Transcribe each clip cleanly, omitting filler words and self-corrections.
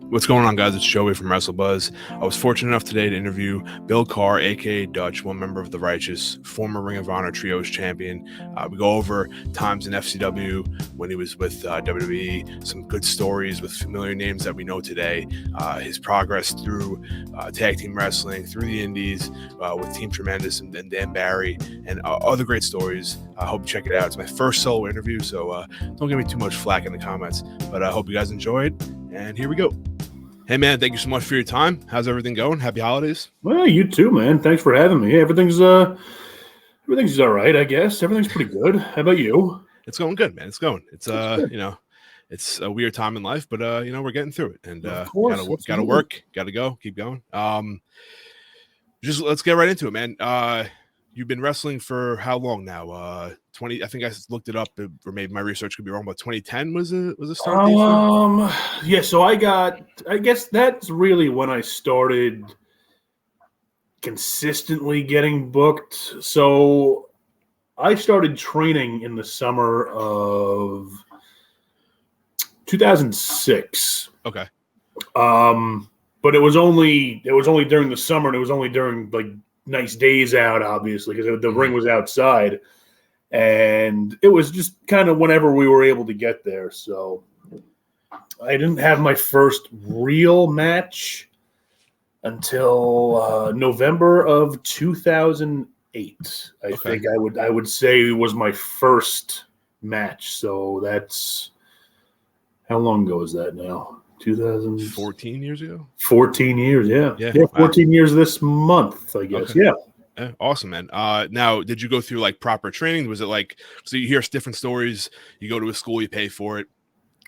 What's going on, guys? It's Joey from WrestleBuzz. I was fortunate enough today to interview Bill Carr, aka Dutch, one member of The Righteous, former Ring of Honor Trios champion. We go over times in FCW when he was with WWE, some good stories with familiar names that we know today, his progress through tag team wrestling, through the indies, with Team Tremendous and Dan Barry, and other great stories. I hope you check it out. It's my first solo interview, so don't give me too much flack in the comments, but I hope you guys enjoyed, and here we go. Hey, man, thank you so much for your time. How's everything going? Happy holidays. Well, you too, man. Thanks for having me. Everything's all right, I guess. Everything's pretty good. How about you? It's going good, man. It's going. It's it's a weird time in life, but we're getting through it. And gotta work, gotta go, keep going. Just let's get right into it, man. You've been wrestling for how long now? 20. I think I looked it up, or maybe my research could be wrong. But 2010 was a start date. Yeah. So I guess that's really when I started consistently getting booked. So I started training in the summer of 2006. Okay. But it was only during the summer, and it was only during like nice days out, obviously, because the ring was outside, and it was just kind of whenever we were able to get there. So I didn't have my first real match until November of 2008. I think I would say was my first match. So that's how long ago is that now? 14 years ago. 14 years, yeah. 14 years this month, I guess. Okay. Yeah, awesome, man. Now, did you go through like proper training? Was it like, so you hear different stories, you go to a school, you pay for it,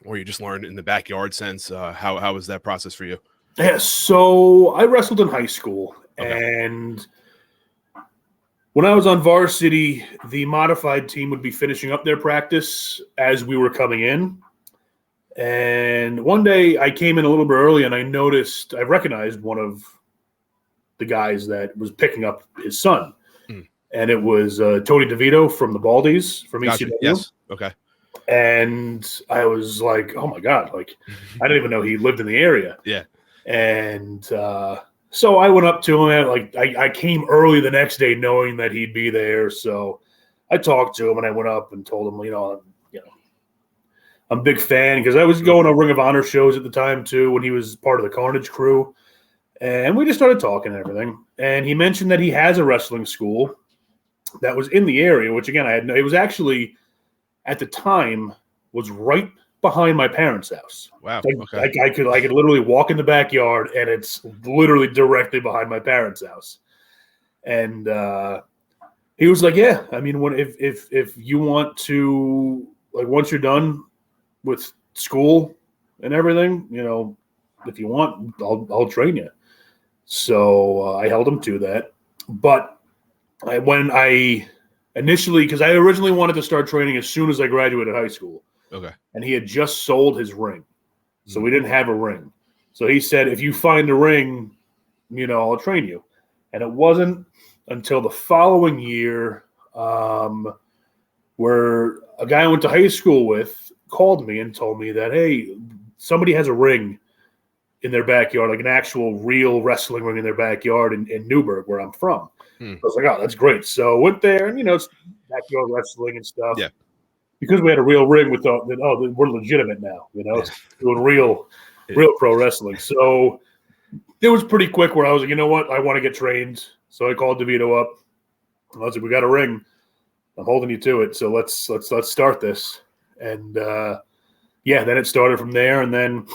or you just learn in the backyard sense? How was that process for you? Yeah, so I wrestled in high school, and when I was on varsity, the modified team would be finishing up their practice as we were coming in. And one day I came in a little bit early, and I recognized one of the guys that was picking up his son. And it was Tony DeVito from the Baldies from ECW. Yes. Okay. And I was like, oh my God, like I didn't even know he lived in the area. Yeah. And so I went up to him, and I came early the next day knowing that he'd be there. So I talked to him, and I went up and told him, I'm a big fan, because I was going to Ring of Honor shows at the time too when he was part of the Carnage crew. And we just started talking and everything. And he mentioned that he has a wrestling school that was in the area, which again, it was actually at the time was right behind my parents' house. Wow. I could literally walk in the backyard, and it's literally directly behind my parents' house. And he was like, yeah, I mean, if you want to, like, once you're done with school and everything, if you want, I'll train you. So I held him to that. But when I initially, because I originally wanted to start training as soon as I graduated high school. Okay. And he had just sold his ring. So we didn't have a ring. So he said, if you find a ring, I'll train you. And it wasn't until the following year where a guy I went to high school with called me and told me that, hey, somebody has a ring in their backyard, like an actual real wrestling ring in their backyard in Newburgh, where I'm from. I was like, oh, that's great. So went there, and it's backyard wrestling and stuff. Yeah. Because we had a real ring, we thought that, we're legitimate now, doing real pro wrestling. So it was pretty quick where I was like, you know what, I want to get trained. So I called DeVito up. I was like, we got a ring. I'm holding you to it. So let's start this. And then it started from there. And then,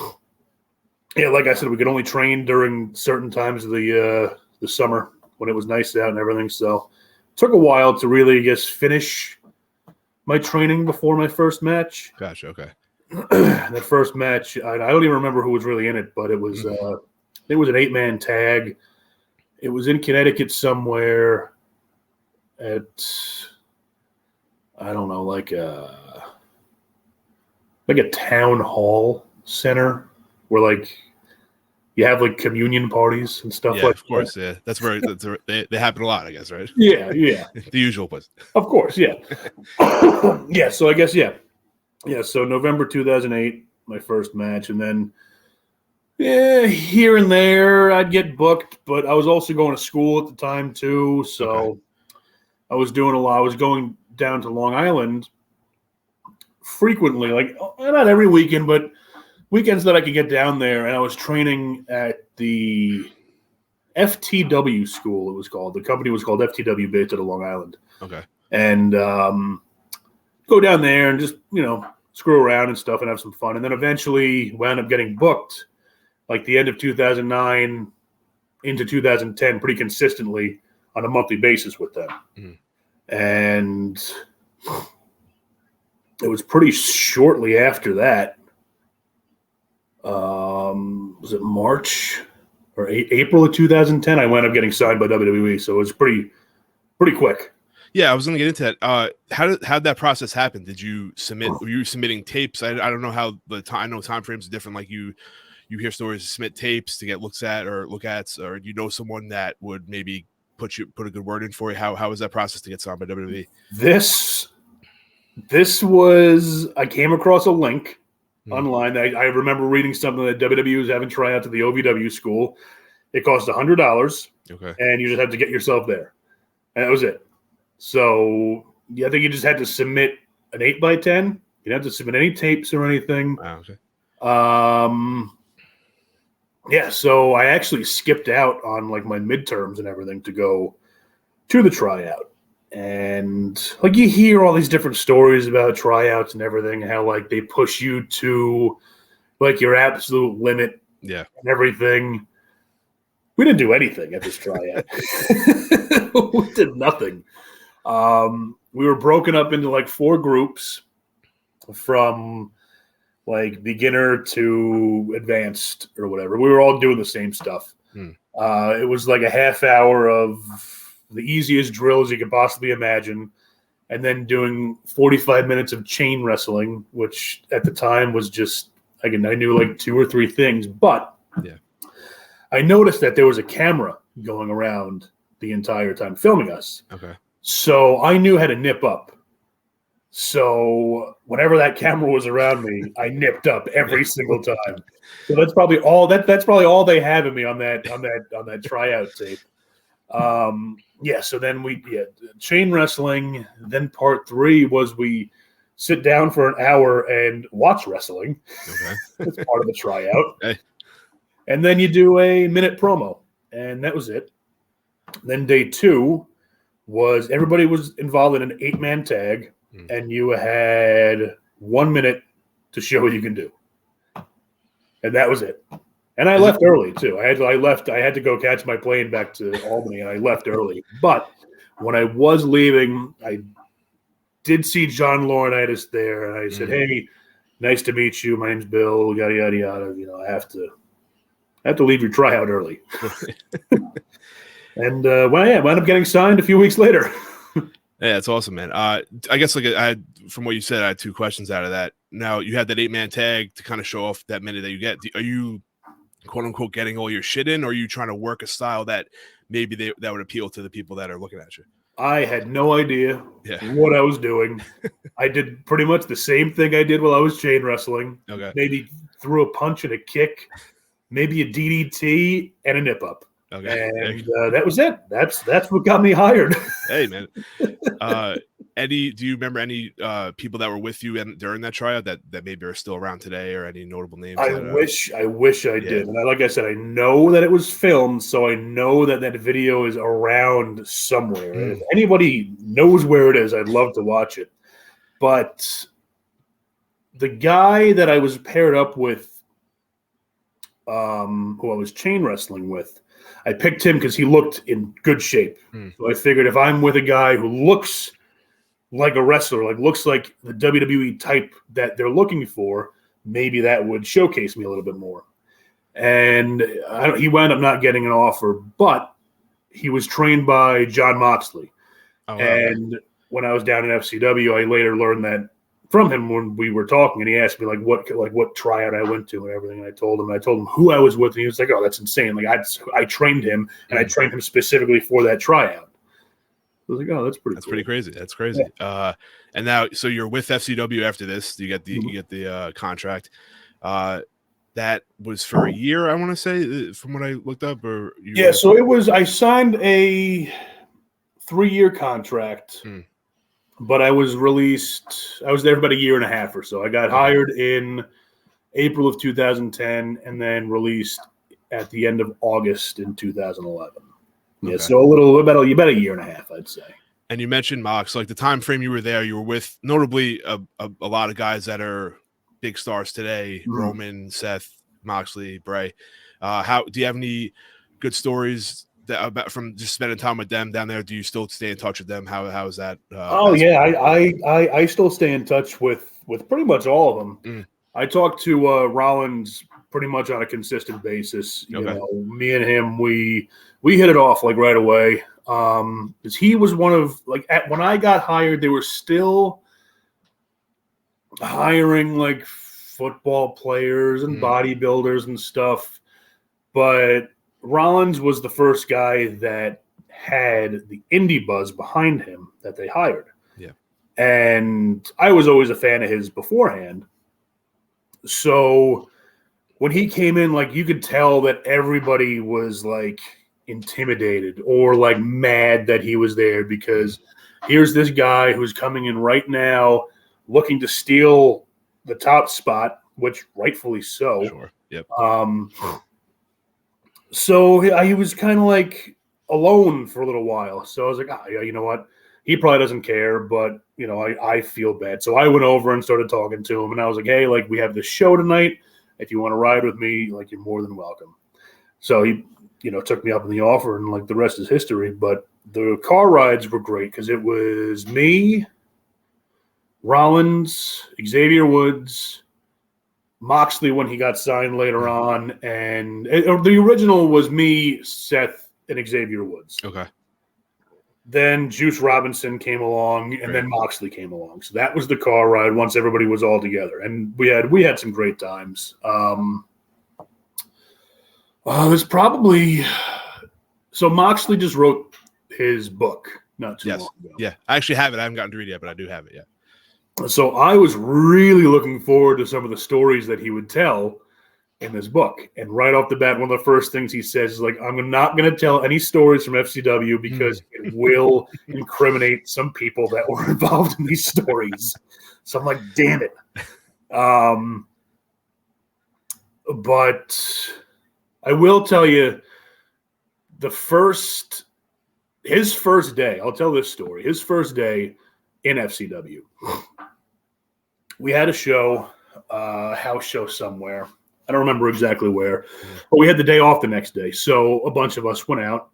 like I said, we could only train during certain times of the summer when it was nice out and everything. So it took a while to really, I guess, finish my training before my first match. Gotcha. Okay. That first match, I don't even remember who was really in it, but it was an 8-man tag. It was in Connecticut somewhere at, I don't know, like a town hall center where like you have like communion parties and stuff like that. Of course, yeah. That's where they happen a lot, I guess, right? Yeah. The usual place. Of course, yeah. Yeah, so I guess, yeah. Yeah, so November 2008, my first match, and then Yeah, here and there I'd get booked, but I was also going to school at the time too, so I was doing a lot. I was going down to Long Island frequently, like not every weekend, but weekends that I could get down there, and I was training at the FTW school, it was called. The company was called FTW, based out of Long Island. Okay. And go down there and just, screw around and stuff and have some fun. And then eventually wound up getting booked like the end of 2009 into 2010 pretty consistently on a monthly basis with them. And it was pretty shortly after that. Was it March or April of 2010? I wound up getting signed by WWE, so it was pretty quick. Yeah, I was going to get into that. How'd that process happen? Did you submit? Were you submitting tapes? I don't know how I know time frames are different. Like you hear stories, submit tapes to get looks at or or you someone that would maybe put a good word in for you. How was that process to get signed by WWE? This was, I came across a link online. I remember reading something that WWE was having try out to the OVW school. It cost $100. Okay. And you just had to get yourself there. And that was it. So I think you just had to submit an 8x10. You didn't have to submit any tapes or anything. Wow, okay. Yeah, so I actually skipped out on like my midterms and everything to go to the tryout. And like you hear all these different stories about tryouts and everything, how like they push you to like your absolute limit, and everything. We didn't do anything at this tryout. We did nothing. We were broken up into like 4 groups from like beginner to advanced or whatever. We were all doing the same stuff. It was like a half hour of the easiest drills you could possibly imagine, and then doing 45 minutes of chain wrestling, which at the time was just, again, I knew like 2 or 3 things, but I noticed that there was a camera going around the entire time filming us. Okay. So I knew how to nip up. So whenever that camera was around me, I nipped up every single time. So that's probably all they have of me on that tryout tape. So then chain wrestling. Then part 3 was we sit down for an hour and watch wrestling. Okay. That's part of the tryout. Okay. And then you do a minute promo, and that was it. Then day 2 was everybody was involved in an 8-man tag, and you had 1 minute to show what you can do. And that was it. And I left early too. I had to go catch my plane back to Albany, and I left early. But when I was leaving, I did see John Laurinaitis there, and I said, "Hey, nice to meet you. My name's Bill. Yada yada yada. I have to leave your tryout early." And wound up getting signed a few weeks later. Yeah, that's awesome, man. I guess from what you said, I had 2 questions out of that. Now you had that 8-man tag to kind of show off that minute that you get. Are you quote unquote getting all your shit in, or are you trying to work a style that maybe that would appeal to the people that are looking at you? I had no idea what I was doing. I did pretty much the same thing I did while I was chain wrestling. Okay. Maybe threw a punch and a kick, maybe a DDT and a nip up. Okay. And that was it. That's what got me hired. Hey, man. Do you remember any people that were with you during that tryout that maybe are still around today, or any notable names? I wish I did. And like I said, I know that it was filmed, so I know that video is around somewhere. And if anybody knows where it is, I'd love to watch it. But the guy that I was paired up with, who I was chain wrestling with, I picked him because he looked in good shape. So I figured if I'm with a guy who looks like a wrestler, like looks like the WWE type that they're looking for, maybe that would showcase me a little bit more. And he wound up not getting an offer, but he was trained by Jon Moxley. Oh, wow. And when I was down in FCW, I later learned that from him when we were talking, and he asked me what tryout I went to and everything. And I told him who I was with, and he was like, "Oh, that's insane! Like I trained him, and I trained him specifically for that tryout." I was like, "Oh, that's pretty crazy. That's crazy." Yeah. And now, so you're with FCW after this. You get the contract. that was for a year, I want to say, from what I looked up. Or so it was. I signed a 3-year contract, but I was released. I was there for about a year and a half or so. I got hired in April of 2010, and then released at the end of August in 2011. Yeah, so about a year and a half, I'd say. And you mentioned Mox, like the time frame you were there, you were with notably a lot of guys that are big stars today: Roman, Seth, Moxley, Bray. How do you have any good stories from just spending time with them down there? Do you still stay in touch with them? How is that? I still stay in touch with pretty much all of them. I talk to Rollins pretty much on a consistent basis. You know, me and him, we hit it off like right away. Because he was one of when I got hired, they were still hiring like football players and bodybuilders and stuff. But Rollins was the first guy that had the indie buzz behind him that they hired. Yeah. And I was always a fan of his beforehand. So when he came in, like you could tell that everybody was like intimidated or like mad that he was there, because here's this guy who's coming in right now looking to steal the top spot, which rightfully so. Sure. Yep. So he was kind of like alone for a little while. So I was like, yeah, you know what? He probably doesn't care, but you know, I feel bad. So I went over and started talking to him, and I was like, hey, like we have this show tonight. If you want to ride with me, like you're more than welcome. So he, you know, took me up on the offer, and like the rest is history. But the car rides were great because it was me, Rollins, Xavier Woods, Moxley when he got signed later on, and the original was me, Seth, and Xavier Woods. Okay. Then Juice Robinson came along, and then Moxley came along. So that was the car ride once everybody was all together, and we had some great times. There's probably so Moxley just wrote his book not too long ago. Yeah, I actually have it. I haven't gotten to read it yet, but I do have it. Yeah. So I was really looking forward to some of the stories that he would tell in this book. And right off the bat, one of the first things he says is like, I'm not going to tell any stories from FCW because it will incriminate some people that were involved in these stories. So I'm like, damn it. But I will tell you his first day, I'll tell this story. His first day in FCW, we had a show, house show somewhere. I don't remember exactly where, but we had the day off the next day. So a bunch of us went out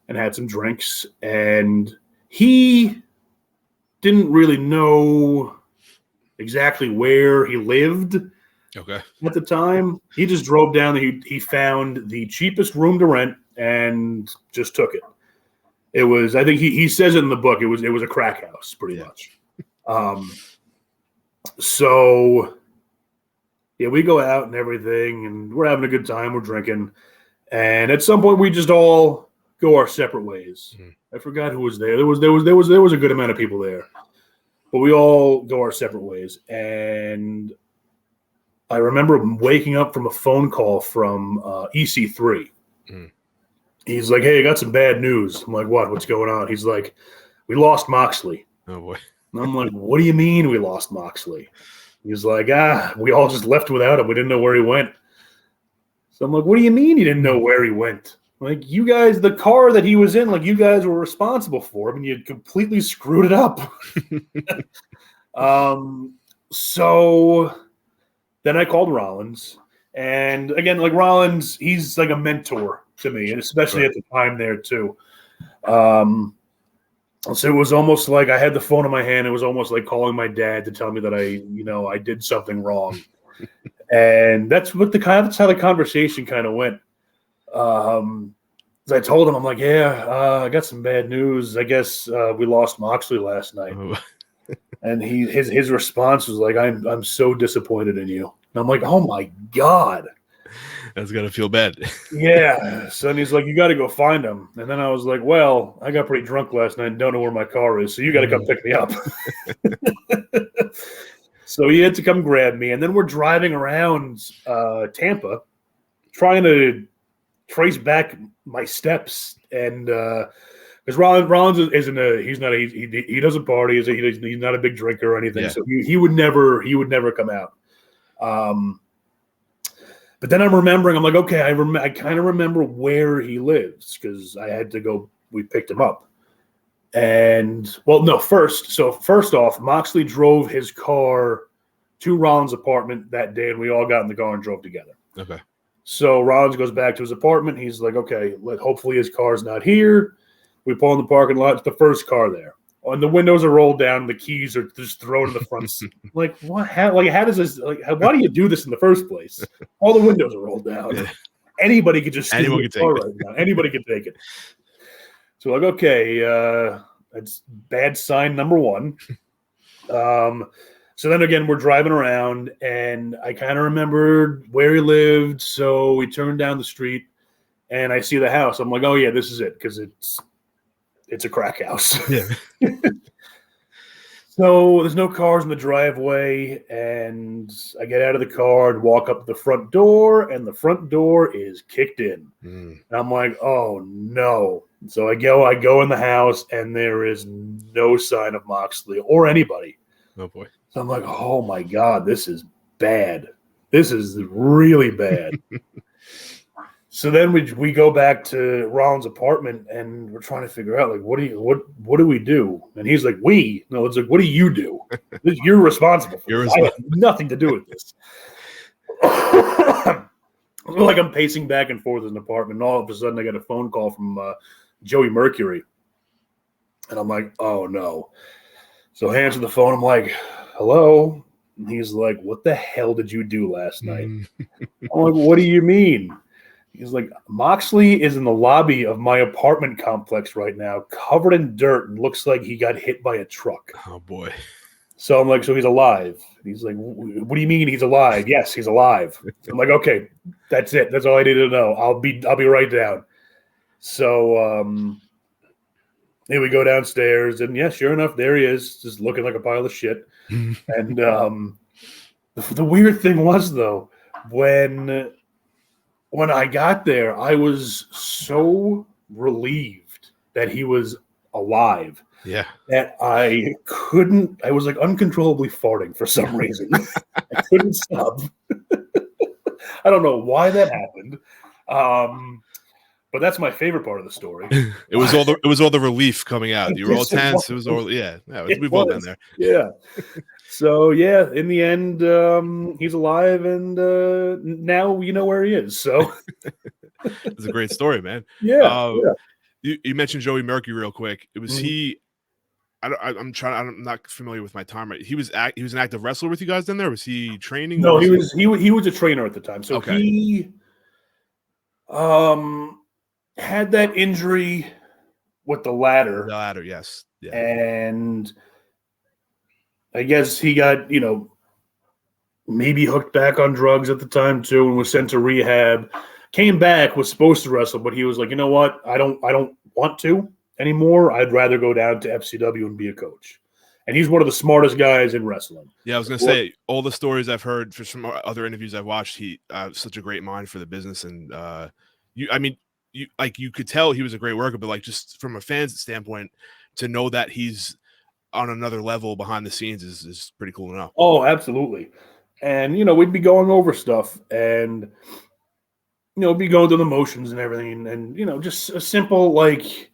and had some drinks, and he didn't really know exactly where he lived at the time. He just drove down. He found the cheapest room to rent and just took it. It was, I think he says it in the book, it was a crack house pretty much. So yeah, we go out and everything, and we're having a good time. We're drinking, and at some point, we just all go our separate ways. I forgot who was there. There was a good amount of people there, but we all go our separate ways. And I remember waking up from a phone call from EC3. He's like, "Hey, I got some bad news." I'm like, "What? What's going on?" He's like, "We lost Moxley." Oh boy! And I'm like, "What do you mean we lost Moxley?" He's like, we all just left without him. We didn't know where he went. So I'm like, what do you mean you didn't know where he went? Like, you guys, the car that he was in, like, you guys were responsible for him, and you completely screwed it up. So then I called Rollins. And again, like Rollins, he's like a mentor to me, and especially at the time there too. So it was almost like I had the phone in my hand. It was almost like calling my dad to tell me that I did something wrong. And that's how the conversation kind of went. As I told him, I'm like, I got some bad news. I guess we lost Moxley last night. And his response was like, I'm so disappointed in you. And I'm like, oh my God. That's gonna feel bad. Yeah. So then he's like, you got to go find him. And then I was like, well, I got pretty drunk last night and don't know where my car is, so you got to come pick me up. So he had to come grab me, and then we're driving around Tampa, trying to trace back my steps, and because Rollins he doesn't party, he's not a big drinker or anything, so he would never come out. But then I'm remembering, I'm like, okay, I kind of remember where he lives because I had to go. We picked him up. And, well, no, first off, Moxley drove his car to Rollins' apartment that day, and we all got in the car and drove together. Okay. So Rollins goes back to his apartment. He's like, okay, hopefully his car's not here. We pull in the parking lot. It's the first car there. And the windows are rolled down. The keys are just thrown in the front seat. Like, what? How does this, why do you do this in the first place? All the windows are rolled down. Yeah. Anybody could just steal the car right now. Anybody could take it. So like, okay, that's bad sign number one. So then again, we're driving around, and I kind of remembered where he lived. So we turned down the street, and I see the house. I'm like, oh yeah, this is it, because it's a crack house. Yeah. So there's no cars in the driveway, and I get out of the car and walk up to the front door, and the front door is kicked in. And I'm like, oh no. So I go in the house, and there is no sign of Moxley or anybody. Oh boy. So I'm like, oh my God, this is bad. This is really bad. So then we go back to Rollins' apartment, and we're trying to figure out, like, what do we do? And he's like, no, it's like, what do you do? You're responsible for this. I have nothing to do with this. Like, I'm pacing back and forth in the apartment, and all of a sudden I get a phone call from Joey Mercury. And I'm like, oh no. So I answer the phone. I'm like, hello? And he's like, what the hell did you do last night? I'm like, what do you mean? He's like, Moxley is in the lobby of my apartment complex right now, covered in dirt, and looks like he got hit by a truck. Oh, boy. So I'm like, so he's alive? He's like, what do you mean he's alive? Yes, he's alive. I'm like, okay, that's it. That's all I need to know. I'll be right down. So then we go downstairs, and yeah, sure enough, there he is, just looking like a pile of shit. And the weird thing was, though, when I got there, I was so relieved that he was alive. Yeah. That I was like uncontrollably farting for some reason. I couldn't stop. I don't know why that happened. But that's my favorite part of the story. It was all the relief coming out. You were all tense. It was all we've all been there. Yeah. So yeah, in the end, he's alive, and now you know where he is. So it's a great story, man. Yeah. You mentioned Joey Mercury real quick. It was he. I'm not familiar with my time. Right? He was an active wrestler with you guys then there. Was he training? No, he was a trainer at the time. So okay. He had that injury with the ladder. The ladder, yes. Yeah. And I guess he got, maybe hooked back on drugs at the time too, and was sent to rehab. Came back, was supposed to wrestle, but he was like, you know what? I don't want to anymore. I'd rather go down to FCW and be a coach. And he's one of the smartest guys in wrestling. Yeah, I was gonna say, all the stories I've heard from other interviews I've watched, he such a great mind for the business, and you could tell he was a great worker, but like just from a fan's standpoint, to know that he's on another level behind the scenes is pretty cool enough. Oh, absolutely. And we'd be going over stuff, and be going through the motions and everything, and just a simple, like,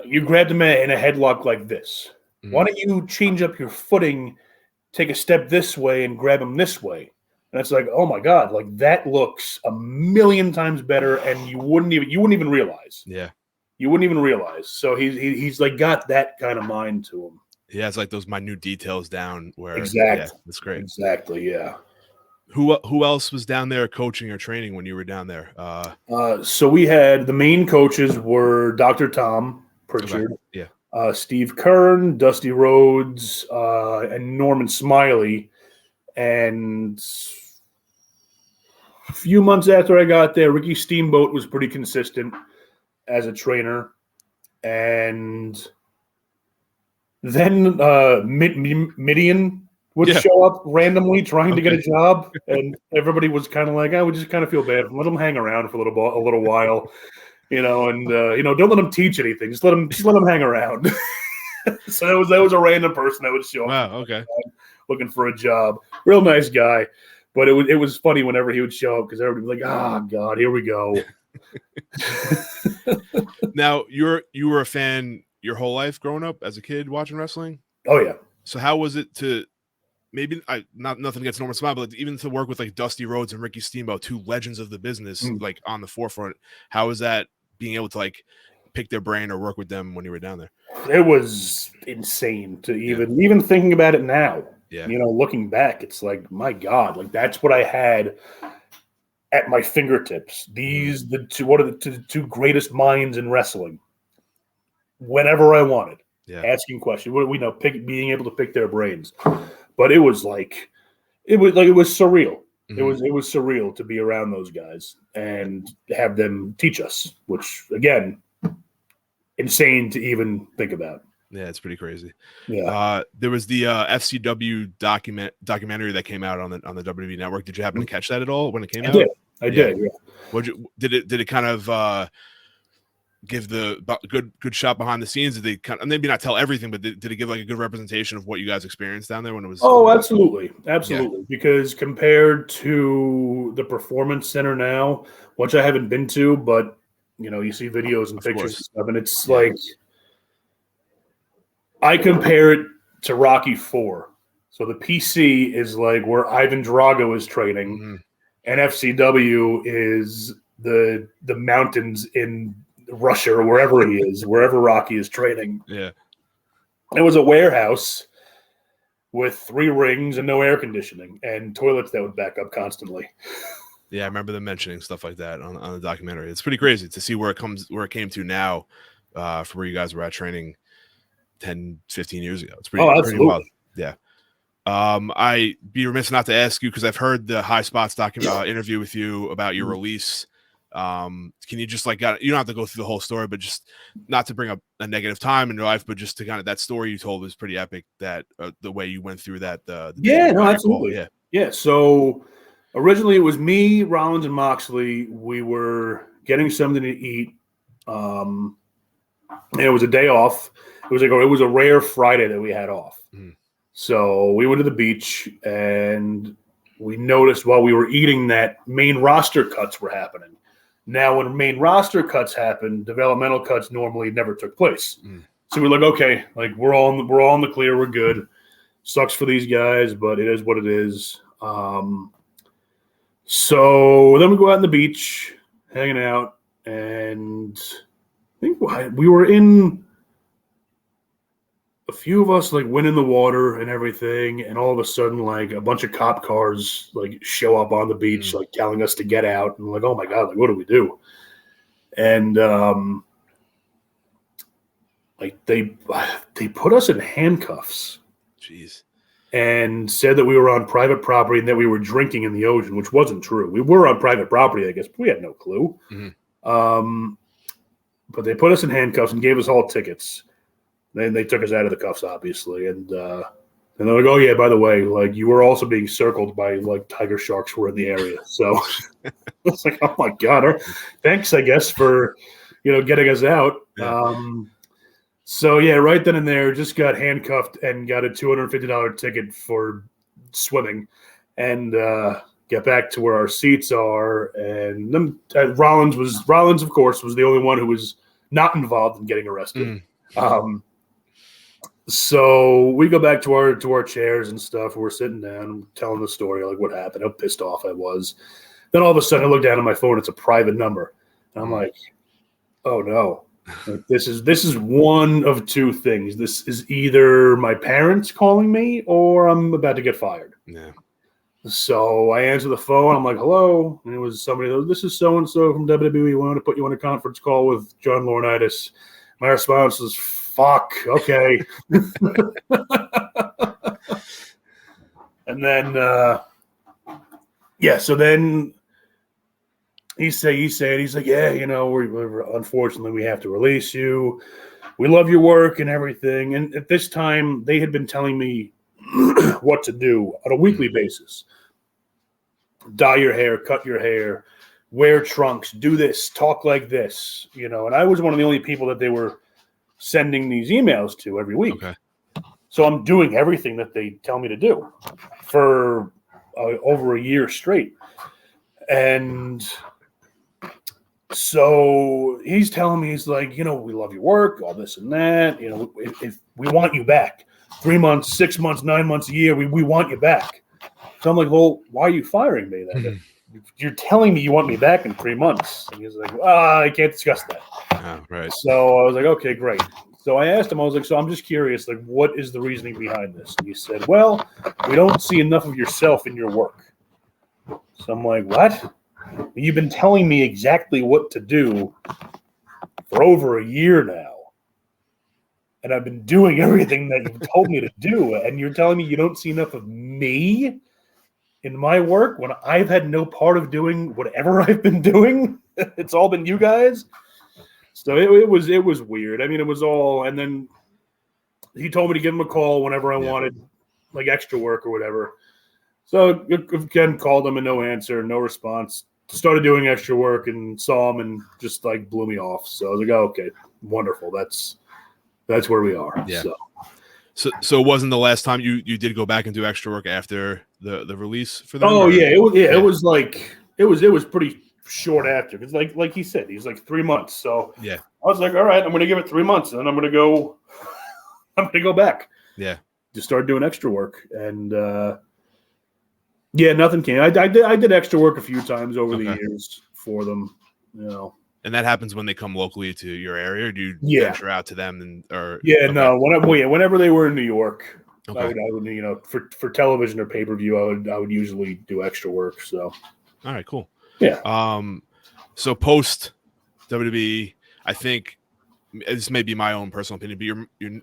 you grabbed him in a headlock like this. Mm-hmm. Why don't you change up your footing, take a step this way, and grab him this way? And it's like, oh my God, like that looks a million times better, and you wouldn't even realize. Yeah, you wouldn't even realize. So he's like got that kind of mind to him. Yeah, it's like those minute details down. Where exactly, yeah, that's great. Exactly, yeah. Who else was down there coaching or training when you were down there? So we had the main coaches were Dr. Tom Pritchard, okay. Yeah, Steve Kern, Dusty Rhodes, and Norman Smiley. And a few months after I got there, Ricky Steamboat was pretty consistent as a trainer. And then Midian would show up randomly trying to get a job, and everybody was kind of like, I would just kind of feel bad. Let them hang around for a little while, and don't let them teach anything. Just let them hang around. So that was a random person that would show up. Wow. Looking for a job. Real nice guy, but it was funny whenever he would show up because everybody was like, "Oh God, here we go." Now you were a fan your whole life growing up as a kid watching wrestling? Oh yeah. So how was it to nothing against Norman Smile, but even to work with like Dusty Rhodes and Ricky Steamboat, two legends of the business, like on the forefront? How was that being able to like pick their brain or work with them when you were down there? It was insane to even thinking about it now. Yeah. Looking back, it's like, my God, like that's what I had at my fingertips. What are the two greatest minds in wrestling? Whenever I wanted, asking questions. What do we know? Being able to pick their brains. But it was surreal. Mm-hmm. It was surreal to be around those guys and have them teach us, which again, insane to even think about. Yeah, it's pretty crazy. Yeah. There was the FCW documentary that came out on the WWE network. Did you happen to catch that at all when it came out? I did. Yeah. Did it kind of give the good shot behind the scenes? Did they kind of, maybe not tell everything, but did it give like a good representation of what you guys experienced down there when it was? Oh, absolutely. Yeah. Because compared to the Performance Center now, which I haven't been to, but you see videos and pictures and stuff, and it's like, I compare it to Rocky IV. So the PC is like where Ivan Drago is training, and FCW is the mountains in Russia or wherever he is, wherever Rocky is training. Yeah. It was a warehouse with 3 rings and no air conditioning and toilets that would back up constantly. Yeah, I remember them mentioning stuff like that on the documentary. It's pretty crazy to see where it came to now, for where you guys were at training 10, 15 years ago. It's pretty wild. Yeah. I'd be remiss not to ask you, because I've heard the High Spots interview with you about your release. Can you just you don't have to go through the whole story, but just not to bring up a negative time in your life, but just to kind of, that story you told was pretty epic, that the way you went through that. Absolutely. Yeah. So originally it was me, Rollins, and Moxley. We were getting something to eat. And it was a day off. It was a rare Friday that we had off. So we went to the beach and we noticed while we were eating that main roster cuts were happening. Now, when main roster cuts happen, developmental cuts normally never took place. So we're like, okay, like we're all in the clear, we're good. Sucks for these guys, but it is what it is. So then we go out on the beach, hanging out, and I think we were in. A few of us went in the water and everything, and all of a sudden, a bunch of cop cars show up on the beach, telling us to get out. And oh my God, what do we do? And they put us in handcuffs. Jeez. And said that we were on private property and that we were drinking in the ocean, which wasn't true. We were on private property, I guess, but we had no clue. But they put us in handcuffs and gave us all tickets. Then they took us out of the cuffs, obviously, and they're like, "Oh yeah, by the way, you were also being circled by tiger sharks were in the area." So it's like, "Oh my God, thanks, I guess, for getting us out." Yeah. So yeah, right then and there, just got handcuffed and got a $250 ticket for swimming, and get back to where our seats are. And then Rollins, of course, was the only one who was not involved in getting arrested. So we go back to our chairs and stuff. We're sitting down, telling the story, what happened, how pissed off I was. Then all of a sudden, I look down at my phone. It's a private number, and I'm like, "Oh no! This is one of two things. This is either my parents calling me, or I'm about to get fired." Yeah. So I answer the phone. I'm like, "Hello," and it was somebody. "This is so and so from WWE. We want to put you on a conference call with John Laurinaitis." My response was, "Fuck, okay." And then, so then he's like, "Yeah, we're unfortunately we have to release you. We love your work and everything." And at this time, they had been telling me what to do on a weekly basis. Dye your hair, cut your hair, wear trunks, do this, talk like this, and I was one of the only people that they were sending these emails to every week. Okay. So I'm doing everything that they tell me to do for over a year straight. And so he's telling me, he's like, we love your work, all this and that. If we want you back 3 months, 6 months, 9 months, a year, we want you back. So I'm like, well, why are you firing me then? You're telling me you want me back in 3 months. And he's like, I can't discuss that. Oh, right. So I was like, okay, great. So I asked him, I was like, so I'm just curious, like, what is the reasoning behind this? And he said, well, we don't see enough of yourself in your work. So I'm like, what? You've been telling me exactly what to do for over a year now. And I've been doing everything that you've told me to do. And you're telling me you don't see enough of me in my work when I've had no part of doing whatever I've been doing? It's all been you guys. So it was weird. I mean, it was all, and then he told me to give him a call whenever I wanted, like, extra work or whatever. So again, called him and no answer, no response. Started doing extra work and saw him and just, like, blew me off. So I was like, oh, okay, wonderful. That's where we are. Yeah. So it wasn't the last time you did go back and do extra work after the release for them? Oh, yeah. It was like it was pretty short after, because like he said, he's like 3 months. So yeah, I was like, all right, I'm going to give it 3 months, and then I'm going to go back. Yeah, just start doing extra work, and nothing came. I did extra work a few times over the years for them, And that happens when they come locally to your area, or do you venture out to them no, whenever they were in New York, I would for television or pay-per-view, I would usually do extra work. So all right, cool. Yeah. So post WWE, I think this may be my own personal opinion, but you're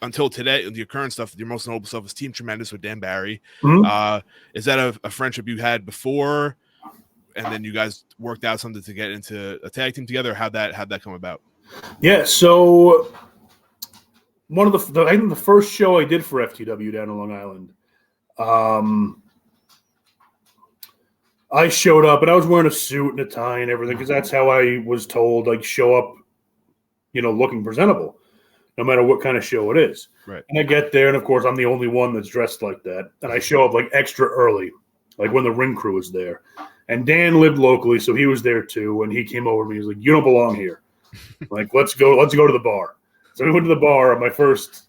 until today, your current stuff, your most notable stuff is Team Tremendous with Dan Barry. Mm-hmm. Is that a friendship you had before, and then you guys worked out something to get into a tag team together? How'd that come about? Yeah. So one of I think the first show I did for FTW down in Long Island, I showed up and I was wearing a suit and a tie and everything, because that's how I was told, like, show up, looking presentable, no matter what kind of show it is. Right. And I get there, and of course I'm the only one that's dressed like that. And I show up like extra early, like when the ring crew is there. And Dan lived locally, so he was there too. And he came over to me. He was like, "You don't belong here. Like, let's go to the bar." So we went to the bar, my first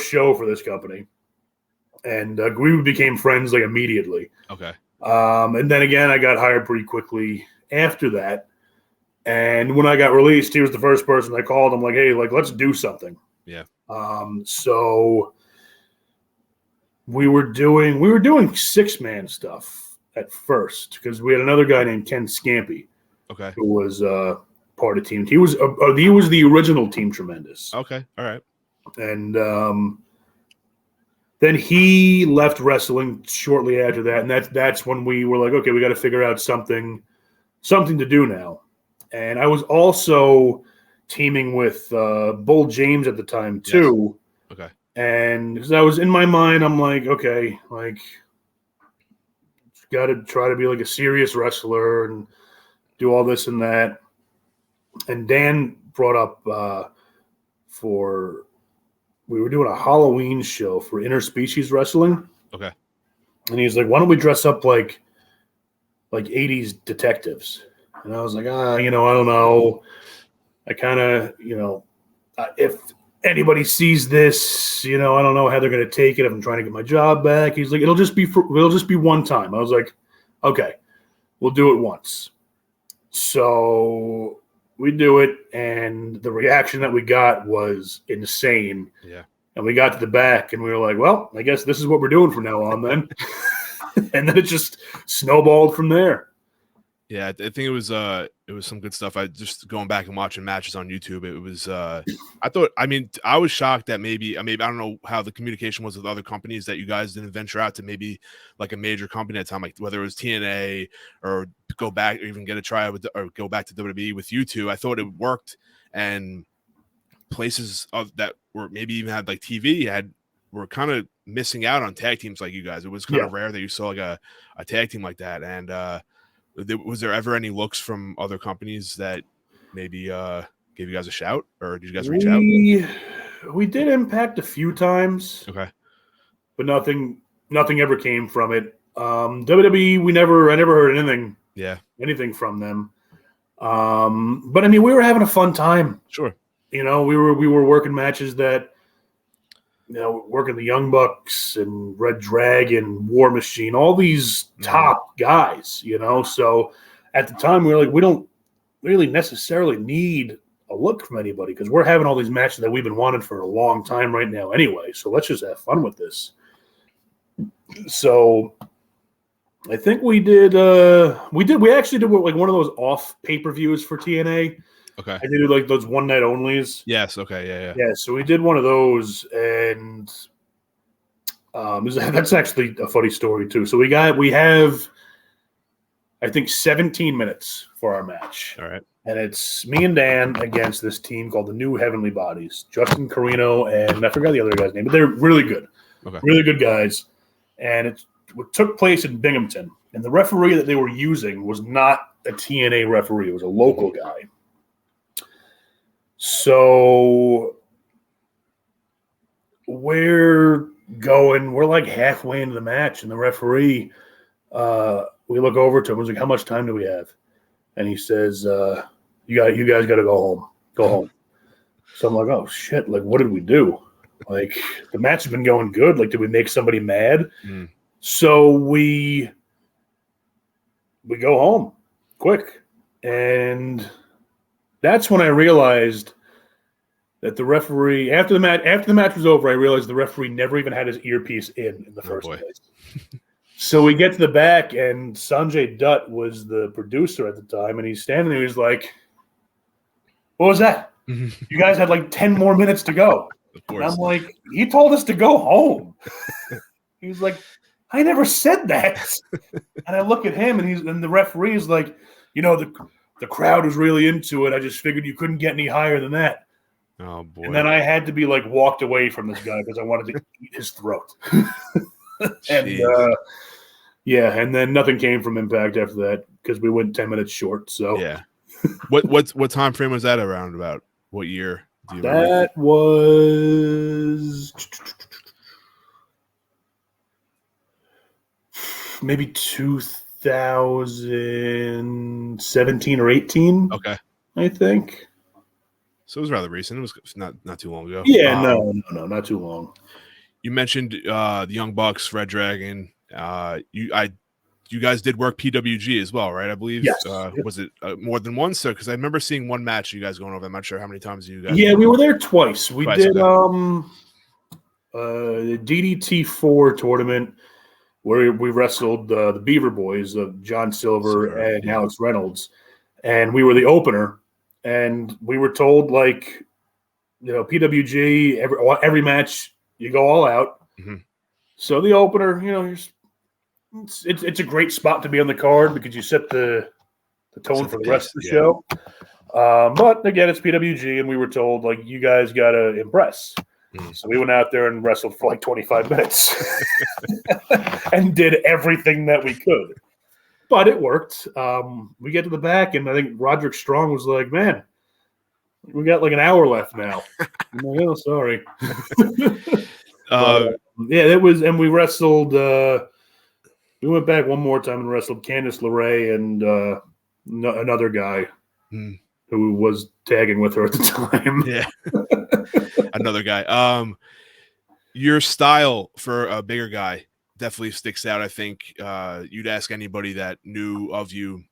show for this company, and we became friends like immediately. Okay. And then again, I got hired pretty quickly after that. And when I got released, he was the first person I called. I'm like, hey, like, let's do something. Yeah. So we were doing 6-man stuff at first, because we had another guy named Ken Scampy. Okay. Who was part of Team. He was the original Team Tremendous. Okay. All right. And then he left wrestling shortly after that, and that's when we were like, okay, we got to figure out something to do now. And I was also teaming with Bull James at the time too. Yes. Okay. And because I was in my mind, I'm like, okay, like, got to try to be like a serious wrestler and do all this and that. And Dan brought up we were doing a Halloween show for interspecies wrestling. Okay. And he's like, why don't we dress up like 80s detectives? And I was like, I don't know. I kind of, if anybody sees this, I don't know how they're going to take it if I'm trying to get my job back. He's like, it'll just be one time. I was like, okay, we'll do it once. So we do it, and the reaction that we got was insane. Yeah. And we got to the back, and we were like, well, I guess this is what we're doing from now on then. And then it just snowballed from there. Yeah, I think it was some good stuff. I just going back and watching matches on YouTube. It was I was shocked that maybe I don't know how the communication was with other companies, that you guys didn't venture out to maybe like a major company at the time, like whether it was TNA or go back or even get a tryout or go back to WWE with you two. I thought it worked, and places that were maybe even had like TV were kind of missing out on tag teams like you guys. It was kind of rare that you saw like a tag team like that. And was there ever any looks from other companies that maybe gave you guys a shout, or did you guys reach out? We did Impact a few times. Okay. But nothing ever came from it. WWE, I never heard anything from them. But I mean, we were having a fun time. Sure. You know, we were working matches that, you know, working the Young Bucks and Red Dragon, War Machine, all these top guys, you know. So at the time, we were like, we don't really necessarily need a look from anybody because we're having all these matches that we've been wanting for a long time right now anyway. So let's just have fun with this. So I think we actually did like one of those off pay-per-views for TNA. Okay. I did like those one night onlys. Yes. Okay. Yeah. Yeah. So we did one of those, and that's actually a funny story too. So we have, I think, 17 minutes for our match. All right. And it's me and Dan against this team called the New Heavenly Bodies. Justin Carino and I forgot the other guy's name, but they're really good. Okay. Really good guys. And it took place in Binghamton. And the referee that they were using was not a TNA referee. It was a local guy. So we're like halfway into the match, and the referee, we look over to him. He's like, "How much time do we have?" And he says, you guys got to go home. Go home." So I'm like, "Oh shit! Like, what did we do? Like, the match has been going good. Like, did we make somebody mad?" So we go home quick, and that's when I realized that the referee, after the match was over, I realized the referee never even had his earpiece in the first place. So we get to the back, and Sanjay Dutt was the producer at the time, and he's standing there. He's like, "What was that? You guys had like 10 more minutes to go." And I'm like, "He told us to go home." He's like, "I never said that." And I look at him, and the referee is like, "You know, the crowd was really into it. I just figured you couldn't get any higher than that." Oh boy! And then I had to be like walked away from this guy because I wanted to eat his throat. And and then nothing came from Impact after that because we went 10 minutes short. So yeah, what time frame was that around? About what year? Do you remember? That was maybe 2017 or 18. Okay, I think. So it was rather recent. It was not too long ago. Yeah, no, not too long. You mentioned the Young Bucks, Red Dragon. You guys did work PWG as well, right? I believe. Yes. Was it more than once? So because I remember seeing one match you guys going over. I'm not sure how many times you guys. Yeah, we were there twice. We did the DDT4 tournament where we wrestled the Beaver Boys of John Silver and Alex Reynolds, and we were the opener. And we were told, like, you know, PWG, every match, you go all out. Mm-hmm. So the opener, you know, it's a great spot to be on the card because you set the tone for the rest of the show. But, again, it's PWG, and we were told, like, you guys got to impress. Mm-hmm. So we went out there and wrestled for, like, 25 minutes and did everything that we could. But it worked. We get to the back, and I think Roderick Strong was like, "Man, we got like an hour left now." I'm like, "Oh, sorry." It was, and we wrestled. We went back one more time and wrestled Candice LeRae and another guy who was tagging with her at the time. Yeah, another guy. Your style for a bigger guy definitely sticks out. I think you'd ask anybody that knew of you,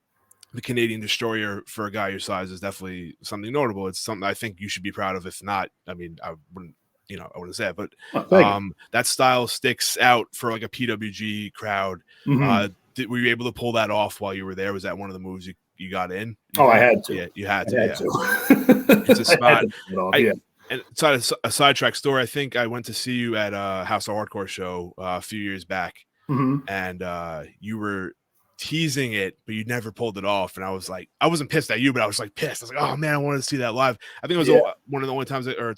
the Canadian Destroyer for a guy your size is definitely something notable. It's something I think you should be proud of. If not, I mean, I wouldn't say it, but that style sticks out for like a PWG crowd. Mm-hmm. Were you able to pull that off while you were there? Was that one of the moves you got in? I had to. Yeah, you had to. It's a spot. And a sidetrack story, I think I went to see you at a House of Hardcore show a few years back, and you were teasing it, but you never pulled it off. And I was like, I wasn't pissed at you, but I was like pissed. I was like, oh man, I wanted to see that live. I think it was one of the only times the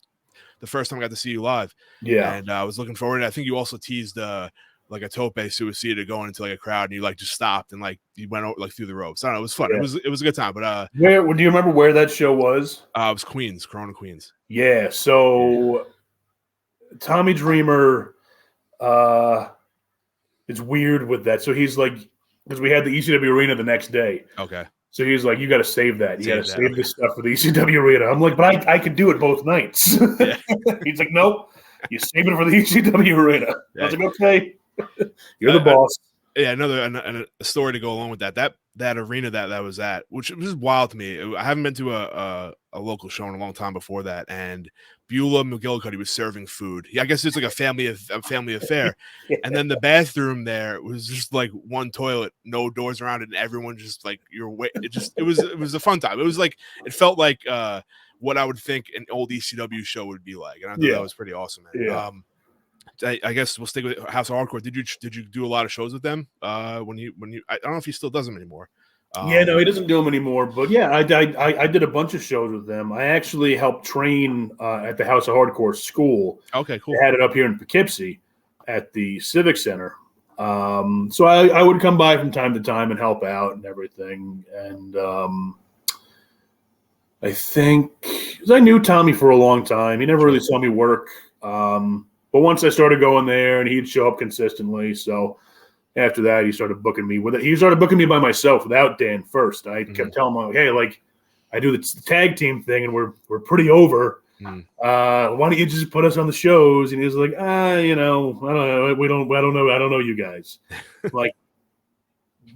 the first time I got to see you live. Yeah. And I was looking forward to it. I think you also teased like a tope suicida going into like a crowd, and you like just stopped and like you went over, like through the ropes. I don't know, it was fun. Yeah. It was a good time. But where do you remember where that show was? It was Queens, Corona, Queens. Yeah. So Tommy Dreamer, it's weird with that. So he's like, because we had the ECW arena the next day. Okay. So he's like, you got to save that. You got to save this stuff for the ECW arena. I'm like, but I could do it both nights. Yeah. He's like, nope, you save it for the ECW arena. Yeah. I was like, okay, you're the boss. Yeah, another story to go along with that. That arena that was at, which was wild to me. I haven't been to a local show in a long time before that, and Beulah McGillicuddy was serving food. Yeah, I guess it's like a family affair. Yeah. And then the bathroom there was just like one toilet, no doors around it, and everyone just like it was a fun time. It was like it felt like what I would think an old ECW show would be like, and I thought that was pretty awesome, man. Yeah. I guess we'll stick with House of Hardcore. Did you do a lot of shows with them when you I don't know if he still does them anymore. Yeah, no, he doesn't do them anymore. But yeah, I did a bunch of shows with them. I actually helped train at the House of Hardcore school. Okay, cool. They had it up here in Poughkeepsie at the Civic Center. So I would come by from time to time and help out and everything. And I think because I knew Tommy for a long time, he never really saw me work. But once I started going there, and he'd show up consistently, so after that, he started booking me with it. He started booking me by myself without Dan first. I kept telling him, hey, like I do the tag team thing, and we're pretty over. Why don't you just put us on the shows? And he was like, I don't know. I don't know you guys. Like,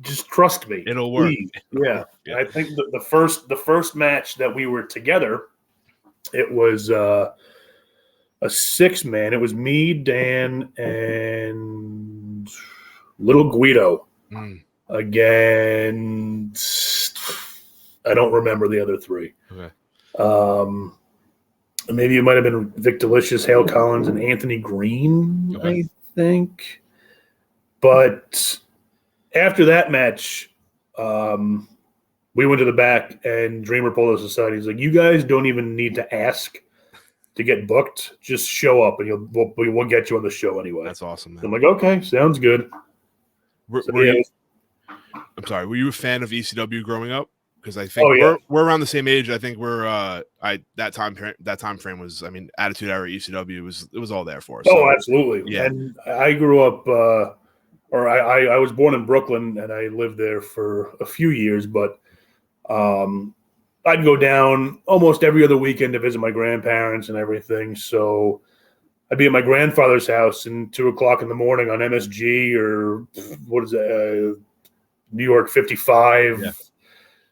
just trust me. It'll work. Yeah. I think the first match that we were together, it was a 6-man. It was me, Dan, and Little Guido against I don't remember the other 3. Okay. Maybe it might have been Vic Delicious, Hale Collins, and Anthony Green, I think. But after that match, we went to the back, and Dreamer pulled us aside. He's like, you guys don't even need to ask to get booked. Just show up, and we'll get you on the show anyway. That's awesome, man. So I'm like, okay, sounds good. I'm sorry. Were you a fan of ECW growing up? Because I think we're around the same age. I think we're that time frame was. I mean, Attitude Era ECW was all there for us. Oh, absolutely. Yeah. And I grew up, I was born in Brooklyn, and I lived there for a few years. But I'd go down almost every other weekend to visit my grandparents and everything. So I'd be at my grandfather's house and 2:00 in the morning on MSG or what is it, New York 55. Yeah.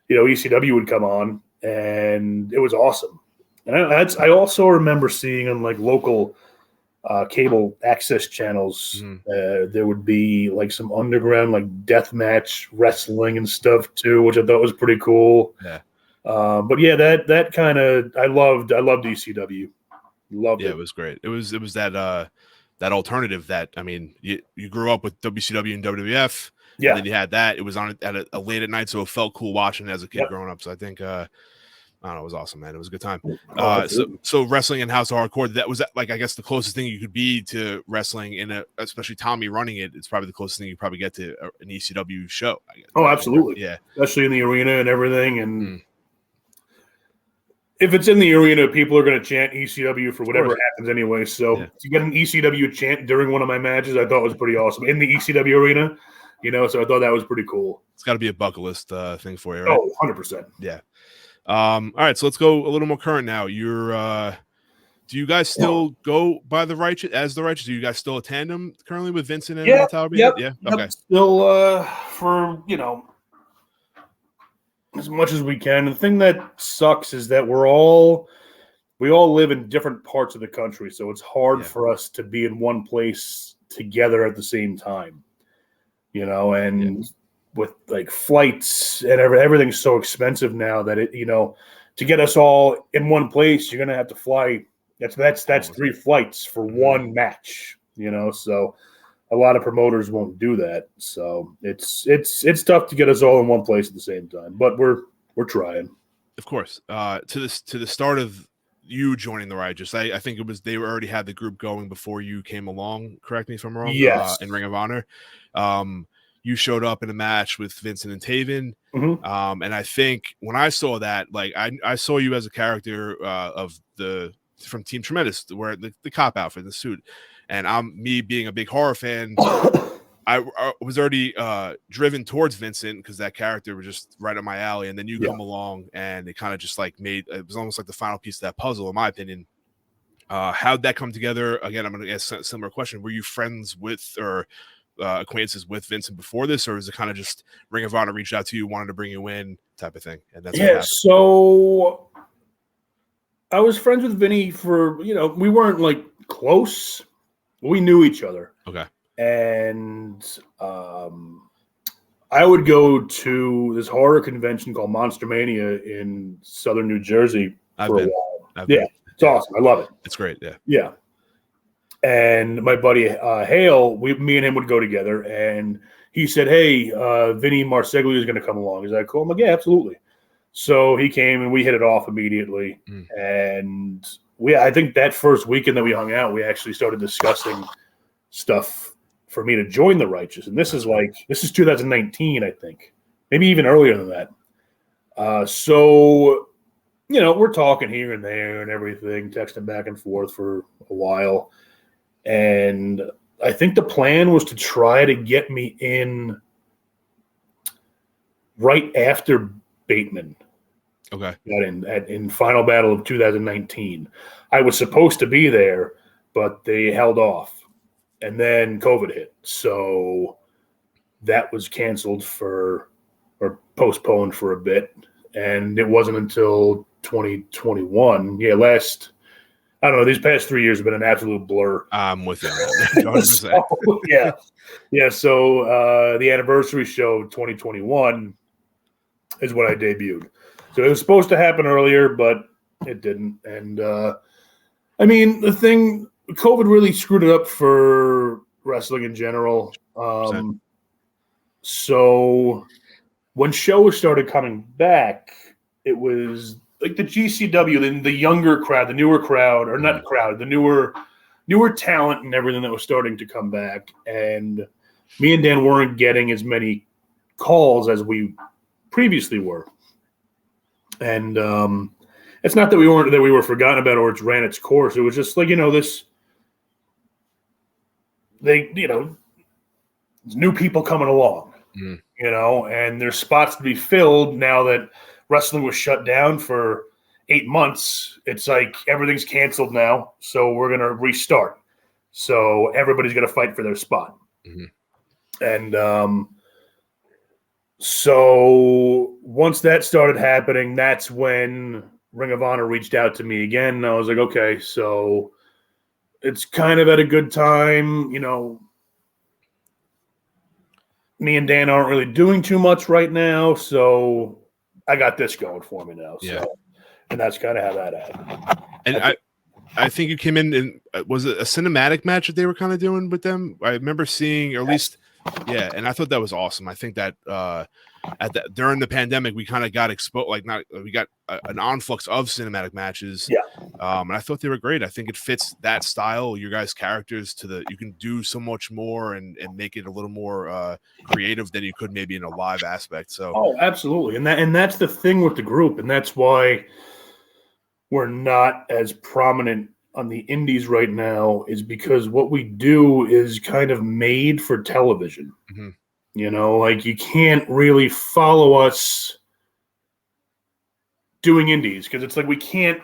ECW would come on, and it was awesome. And I also remember seeing on like local cable access channels, there would be like some underground like deathmatch wrestling and stuff too, which I thought was pretty cool. Yeah. But yeah, that kind of I loved ECW. Loved it. It was great. It was that alternative that, I mean, you grew up with WCW and WWF. Yeah. And then you had that. It was on at a late at night, so it felt cool watching it as a kid growing up. So I think I don't know, it was awesome, man. It was a good time. So wrestling in House of Hardcore, that was like, I guess, the closest thing you could be to wrestling especially Tommy running it. It's probably the closest thing you probably get to an ECW show, I guess. Oh, absolutely. Yeah. Especially in the arena and everything. And if it's in the arena, people are going to chant ECW for whatever happens anyway. So to get an ECW chant during one of my matches, I thought was pretty awesome in the ECW arena. So I thought that was pretty cool. It's got to be a bucket list thing for you, right? Oh, 100%. Yeah. All right, so let's go a little more current now. Do you guys still go by The Righteous as The Righteous? Do you guys still a tandem currently with Vincent and Tyler? Yeah. Okay. Still for as much as we can. The thing that sucks is that we all live in different parts of the country, so it's hard for us to be in one place together at the same time. And with like flights and everything's so expensive now that to get us all in one place, you're gonna have to fly. That's 3 flights for one match. So a lot of promoters won't do that. So it's tough to get us all in one place at the same time. But we're trying. Of course. To the start of you joining the Righteous. I think it was they already had the group going before you came along. Correct me if I'm wrong. Yes. In Ring of Honor, you showed up in a match with Vincent and Taven. Mm-hmm. And I think when I saw that, like I saw you as a character from Team Tremendous, where the cop outfit, the suit, and me being a big horror fan. I was already driven towards Vincent because that character was just right up my alley. And then you come along and it kind of just like it was almost like the final piece of that puzzle, in my opinion. How'd that come together? Again, I'm going to ask a similar question. Were you friends with or acquaintances with Vincent before this, or is it kind of just Ring of Honor reached out to you, wanted to bring you in type of thing? And that's what happened. So I was friends with Vinny for, we weren't like close. We knew each other. Okay. And I would go to this horror convention called Monster Mania in southern New Jersey for a while. It's awesome. I love it. It's great. Yeah. Yeah. And my buddy Hale, me and him would go together, and he said, "Hey, Vinny Marseglia is going to come along." Is that cool? I'm like, "Yeah, absolutely." So he came, and we hit it off immediately. And I think that first weekend that we hung out, we actually started discussing stuff for me to join the Righteous. And this is 2019, I think, maybe even earlier than that. So, we're talking here and there and everything, texting back and forth for a while. And I think the plan was to try to get me in right after Bateman. Okay. In Final Battle of 2019. I was supposed to be there, but they held off. And then COVID hit. So that was canceled or postponed for a bit. And it wasn't until 2021. I don't know, these past 3 years have been an absolute blur. I'm with you. 100%. Yeah. So the anniversary show 2021 is when I debuted. So it was supposed to happen earlier, but it didn't. And COVID really screwed it up for wrestling in general. So when shows started coming back, it was like the GCW, the younger crowd, the newer crowd, or not crowd, the newer talent and everything that was starting to come back. And me and Dan weren't getting as many calls as we previously were. And it's not that we were forgotten about or it's ran its course. It was just like, new people coming along, and there's spots to be filled now that wrestling was shut down for 8 months. It's like everything's canceled now, so we're going to restart. So everybody's going to fight for their spot. And so once that started happening, that's when Ring of Honor reached out to me again. And I was like, okay, so it's kind of at a good time. Me and Dan aren't really doing too much right now, so I got this going for me now. Yeah. So, and that's kind of how that happened. And I think you came in and was it a cinematic match that they were kind of doing with them? I remember seeing, or at least, yeah. And I thought that was awesome. I think that during the pandemic, we kind of got exposed, we got an influx of cinematic matches. Yeah. And I thought they were great. I think it fits that style, your guys' characters you can do so much more and make it a little more creative than you could maybe in a live aspect. So, oh, absolutely. And that's the thing with the group. And that's why we're not as prominent on the indies right now, is because what we do is kind of made for television. You can't really follow us doing indies because it's like we can't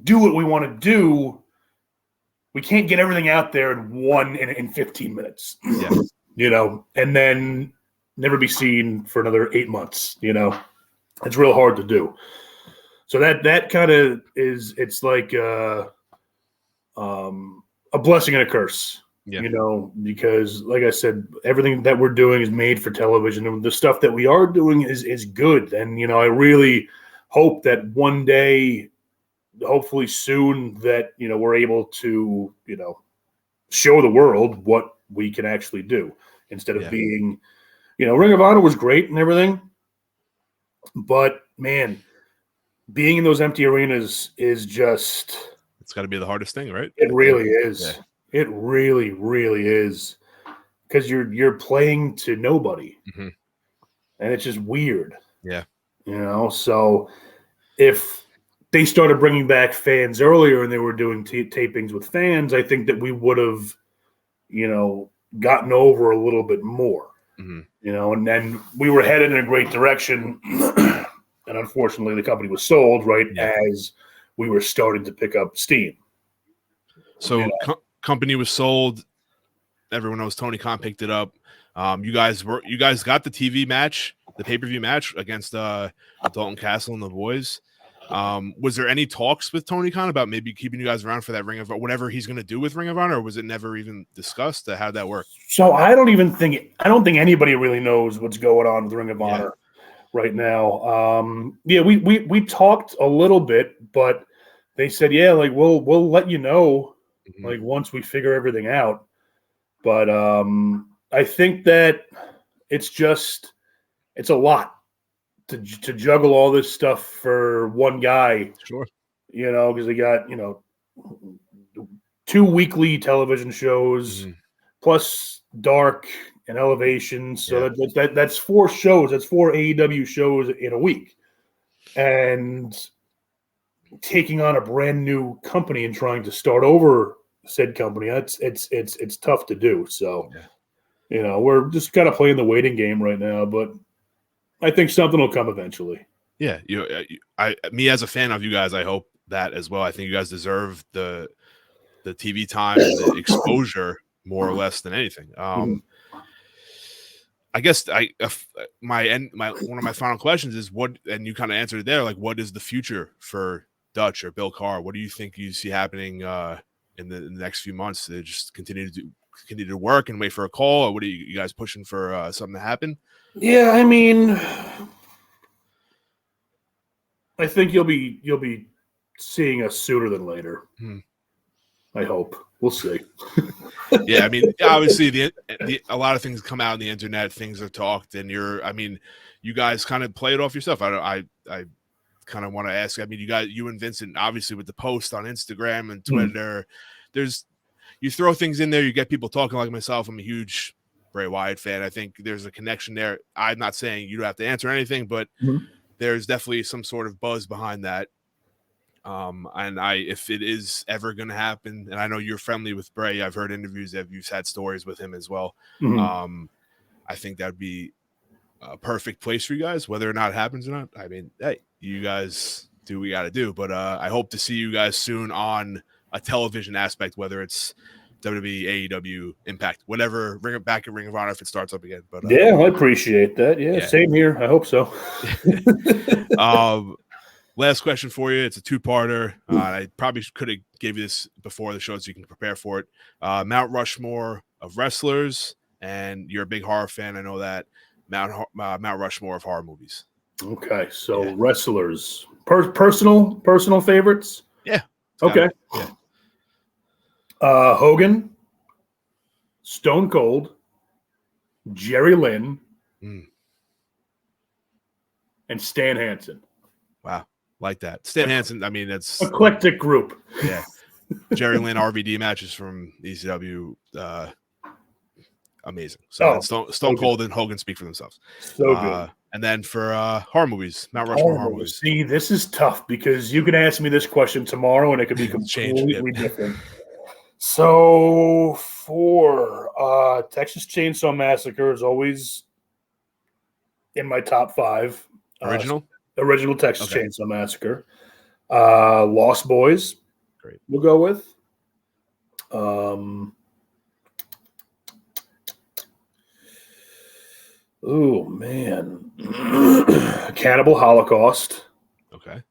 do what we want to do. We can't get everything out there in 15 minutes. Yeah. And then never be seen for another 8 months. It's real hard to do. So that kind of it's like a blessing and a curse. Yeah. Because like I said, everything that we're doing is made for television, and the stuff that we are doing is good. And, I really hope that one day, hopefully soon, that, we're able to, show the world what we can actually do instead of being, Ring of Honor was great and everything. But man, being in those empty arenas is just. It's got to be the hardest thing, right? It really is. Yeah. It really, really is. Because you're playing to nobody. Mm-hmm. And it's just weird. Yeah. So if they started bringing back fans earlier and they were doing tapings with fans, I think that we would have, gotten over a little bit more. Mm-hmm. And then we were headed in a great direction. And unfortunately, the company was sold as we were starting to pick up steam. So company was sold. Everyone knows Tony Khan picked it up. You guys got the TV match, the pay-per-view match against Dalton Castle and the boys. Was there any talks with Tony Khan about maybe keeping you guys around for that Ring of whatever he's going to do with Ring of Honor, or was it never even discussed? How did that work? So I don't think anybody really knows what's going on with Ring of Honor right now. We talked a little bit, but they said, we'll let you know, once we figure everything out. But I think that it's a lot to juggle all this stuff for one guy. Sure. Because they got, 2 weekly television shows plus Dark and Elevation. So that's 4 shows. That's 4 AEW shows in a week. And taking on a brand new company and trying to start over said company, it's tough to do. So, we're just kind of playing the waiting game right now, but I think something will come eventually. Yeah. Me as a fan of you guys, I hope that as well. I think you guys deserve the TV time and the exposure more or less than anything. I guess one of my final questions is and you kind of answered it there, like what is the future for Dutch or Bill Carr? What do you think you see happening in the next few months? To just continue to work and wait for a call, or what are you guys pushing for something to happen? Yeah, I mean, I think you'll be seeing us sooner than later. I hope. We'll see. Yeah, I mean, obviously, a lot of things come out on the internet. Things are talked, and you guys kind of play it off yourself. I kind of want to ask. I mean, you and Vincent, obviously, with the post on Instagram and Twitter, you throw things in there, you get people talking. Like myself, I'm a huge Bray Wyatt fan. I think there's a connection there. I'm not saying you don't have to answer anything, but there's definitely some sort of buzz behind that. And if it is ever going to happen, and I know you're friendly with Bray, I've heard interviews that you've had stories with him as well. I think that'd be a perfect place for you guys, whether or not it happens or not. I mean, hey, you guys do what you got to do, but I hope to see you guys soon on a television aspect, whether it's WWE, AEW, Impact, whatever. Bring it back at Ring of Honor if it starts up again. But I appreciate that. Yeah, same here. I hope so. Last question for you. It's a 2-parter. I probably could have gave you this before the show so you can prepare for it. Mount Rushmore of wrestlers, and you're a big horror fan. I know that. Mount Rushmore of horror movies. Okay, so wrestlers, personal favorites. Yeah. Okay. Yeah. Hogan, Stone Cold, Jerry Lynn, and Stan Hansen. Wow. Like that. Stan Hansen, I mean, it's eclectic group. Yeah. Jerry Lynn RVD matches from ECW. Amazing. So Stone Cold and Hogan speak for themselves. So good. And then for horror movies, Mount Rushmore horror movies. See, this is tough because you can ask me this question tomorrow and it could be completely different. So for Texas Chainsaw Massacre is always in my top 5. Original Texas Chainsaw Massacre. Lost Boys. Great. We'll go with. Oh, man. Cannibal Holocaust. Okay.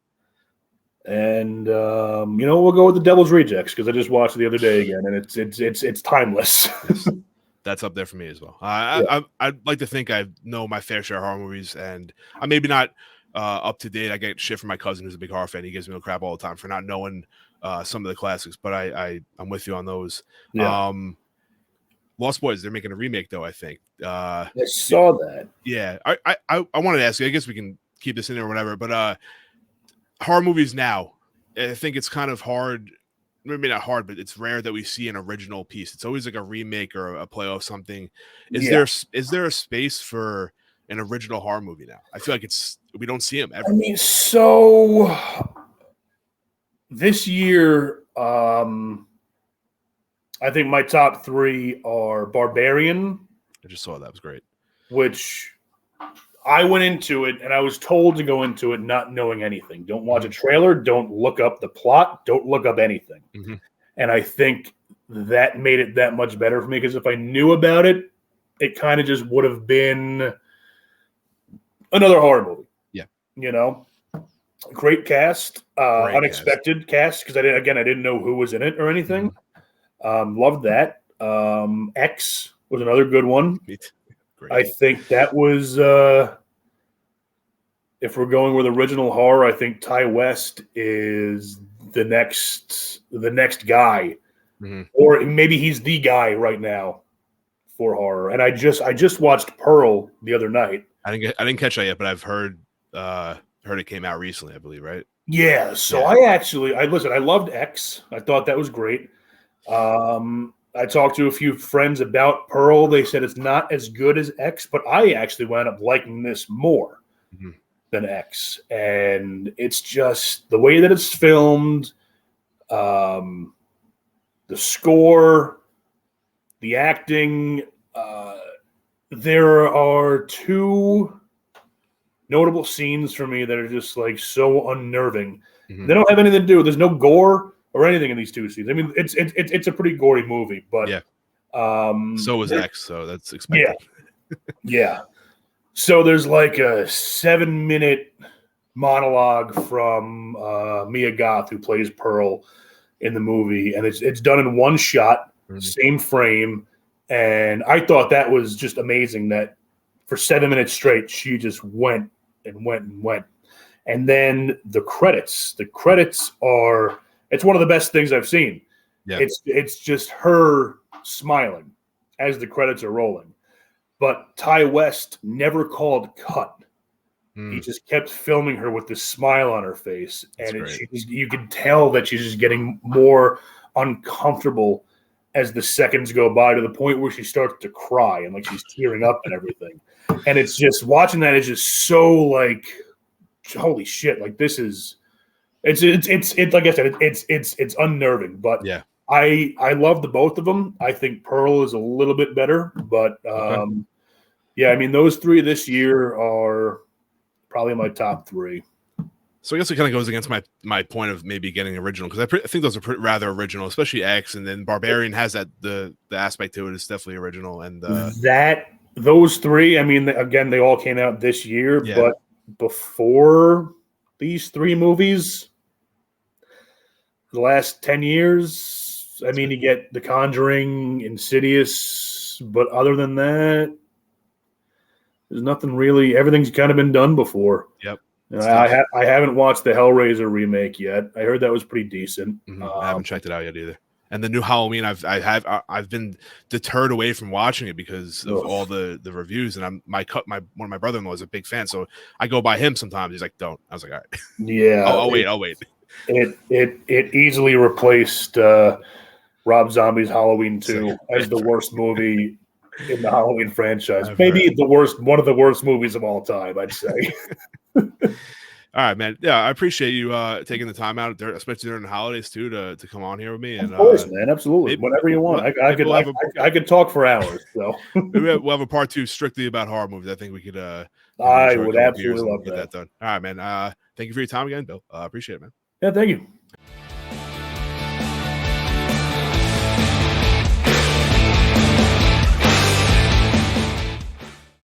And, we'll go with The Devil's Rejects because I just watched it the other day again, and it's timeless. Yes. That's up there for me as well. I'd like to think I know my fair share of horror movies, and I'm maybe not up to date. I get shit from my cousin who's a big horror fan. He gives me a crap all the time for not knowing some of the classics, but I'm with you on those. Yeah. Lost Boys, they're making a remake though, I think. I saw that. Yeah. I wanted to ask you, I guess we can keep this in there or whatever, but horror movies now, I think it's kind of hard. Maybe not hard, but it's rare that we see an original piece. It's always like a remake or a play of something. Is there a space for an original horror movie now? I feel like we don't see them ever. I mean, so this year, I think my top 3 are Barbarian. I just saw that. It was great. Which I went into it, and I was told to go into it not knowing anything. Don't watch a trailer. Don't look up the plot. Don't look up anything. Mm-hmm. And I think that made it that much better for me, because if I knew about it, it kind of just would have been another horror movie. Yeah. You know? Great cast. Great unexpected cast, because I didn't know who was in it or anything. Mm-hmm. Loved that. X was another good one. I think that was, if we're going with original horror, I think Ty West is the next guy, or maybe he's the guy right now for horror. And I just watched Pearl the other night. I didn't catch that yet, but I've heard it came out recently, I believe, right? Yeah. So yeah. I loved X. I thought that was great. I talked to a few friends about Pearl. They said it's not as good as X, but I actually wound up liking this more than X. And it's just the way that it's filmed, the score, the acting. There are 2 notable scenes for me that are just like so unnerving. They don't have anything to do. There's no gore or anything in these 2 scenes. I mean, it's a pretty gory movie, but so was X, so that's expected. Yeah. So there's like a 7-minute monologue from Mia Goth, who plays Pearl in the movie, and it's done in one shot, same frame, and I thought that was just amazing. That for 7 minutes straight, she just went and went and went, and then the credits. The credits are. It's one of the best things I've seen. Yeah. It's just her smiling as the credits are rolling. But Ty West never called cut. He just kept filming her with this smile on her face. And you can tell that she's just getting more uncomfortable as the seconds go by, to the point where she starts to cry and like she's tearing up and everything. And it's just, watching that is just so like, holy shit, like this is... It's like I said, it's unnerving, but yeah, I love the both of them. I think Pearl is a little bit better, but yeah, I mean, those 3 this year are probably my top 3. So I guess it kind of goes against my point of maybe getting original, because I think those are rather original, especially X, and then Barbarian has that the aspect to it is definitely original, and those 3. I mean, again, they all came out this year, but before these 3 movies, the last 10 years, I mean, you get The Conjuring, Insidious, but other than that, there's nothing really. Everything's kind of been done before. Yep. I haven't watched the Hellraiser remake yet. I heard that was pretty decent. I haven't checked it out yet either. And the new Halloween, I've been deterred away from watching it because of all the reviews. And one of my brother-in-law is a big fan, so I go by him sometimes. He's like, "Don't." I was like, "All right." Yeah. I'll wait. It easily replaced Rob Zombie's Halloween 2 as the worst movie in the Halloween franchise. Maybe one of the worst movies of all time, I'd say. All right, man. Yeah, I appreciate you taking the time out, especially during the holidays too, to come on here with me. And of course, man, absolutely. Whatever you want. I could talk for hours. So maybe we'll have a part 2 strictly about horror movies. I think we could. I would absolutely love that done. All right, man. Thank you for your time again, Bill. I appreciate it, man. Yeah, thank you.